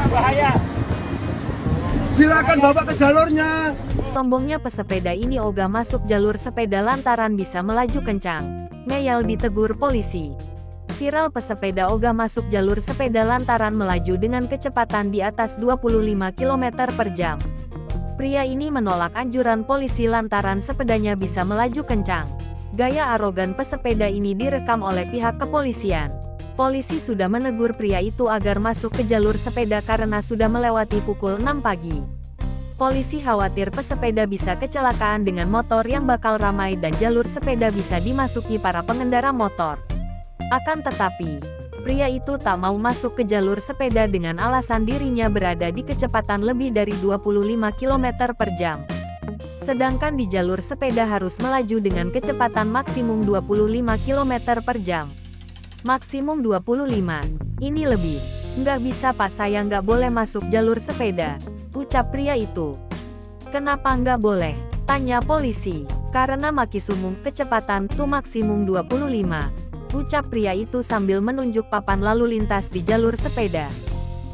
Bahaya. Silakan Bapak ke jalurnya. Sombongnya pesepeda ini ogah masuk jalur sepeda lantaran bisa melaju kencang. Ngeyel ditegur polisi. Viral pesepeda ogah masuk jalur sepeda lantaran melaju dengan kecepatan di atas 25 km per jam. Pria ini menolak anjuran polisi lantaran sepedanya bisa melaju kencang. Gaya arogan pesepeda ini direkam oleh pihak kepolisian. Polisi sudah menegur pria itu agar masuk ke jalur sepeda karena sudah melewati pukul 6 pagi. Polisi khawatir pesepeda bisa kecelakaan dengan motor yang bakal ramai dan jalur sepeda bisa dimasuki para pengendara motor. Akan tetapi, pria itu tak mau masuk ke jalur sepeda dengan alasan dirinya berada di kecepatan lebih dari 25 km per jam. Sedangkan di jalur sepeda harus melaju dengan kecepatan maksimum 25 km per jam. Maksimum 25, ini lebih. Nggak bisa Pak, saya nggak boleh masuk jalur sepeda, ucap pria itu. Kenapa nggak boleh? Tanya polisi. Karena maksimum kecepatan tuh maksimum 25. Ucap pria itu sambil menunjuk papan lalu lintas di jalur sepeda.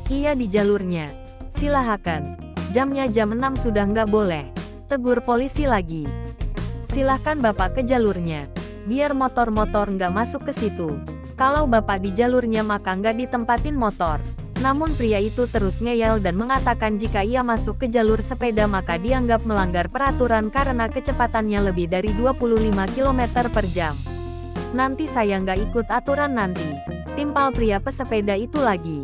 Iya di jalurnya. Silakan. Jamnya jam 6 sudah nggak boleh. Tegur polisi lagi. Silahkan Bapak ke jalurnya. Biar motor-motor nggak masuk ke situ. Kalau Bapak di jalurnya maka nggak ditempatin motor. Namun pria itu terus ngeyel dan mengatakan jika ia masuk ke jalur sepeda maka dianggap melanggar peraturan karena kecepatannya lebih dari 25 km per jam. Nanti saya nggak ikut aturan nanti. Timpal pria pesepeda itu lagi.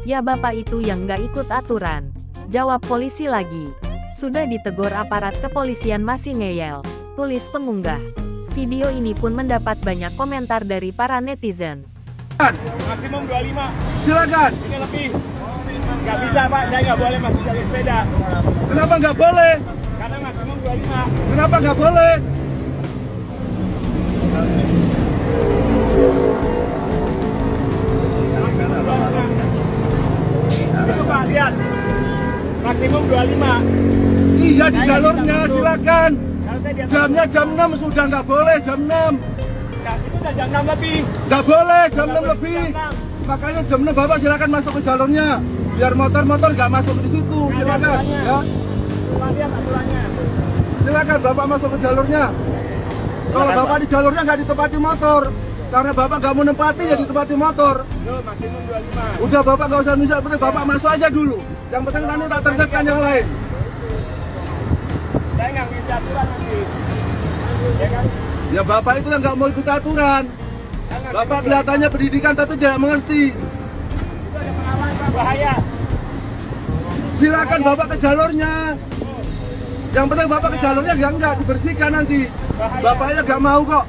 Ya Bapak itu yang nggak ikut aturan. Jawab polisi lagi. Sudah ditegur aparat kepolisian masih ngeyel. Tulis pengunggah. Video ini pun mendapat banyak komentar dari para netizen. Maksimum 25. Silakan. Ini lebih. Nggak bisa Pak, saya nggak boleh masuk jalur sepeda. Kenapa nggak boleh? Karena maksimum 25. Kenapa nggak boleh? Itu Pak, lihat. Maksimum 25. Iya di jalurnya, silakan. Kalau saya di atas- Jamnya jam 6 sudah nggak boleh, jam 6. Nggak, itu udah jam 6 lebih. Nggak boleh, jam 6 Nggak boleh lebih. jam 6. Makanya jam 6 Bapak silakan masuk ke jalurnya. Biar motor-motor nggak masuk di situ, Nggak ada silakan. aturannya. Ya, Pak, lihat aturannya. silakan Bapak masuk ke jalurnya. Kalau Silakan, Bapak Pak. di jalurnya nggak ditempati motor, karena Bapak nggak mau nempati ya ditempati motor. Yo, maksimum 25. Udah Bapak nggak usah misal, penting Bapak masuk aja dulu. Yang penting nanti tak tertibkan yang lain. Saya nggak bisa aturan nanti. Ya kan? Ya Bapak itu yang nggak mau ikut aturan. Saya nggak Bapak bisa. kelihatannya pendidikan tapi tidak mengerti. Itu ada pengawas Pak, bahaya. Silakan Bapak ke jalurnya. Yang penting Bapak ke jalurnya ya enggak dibersihkan nanti. Bapaknya nggak mau kok.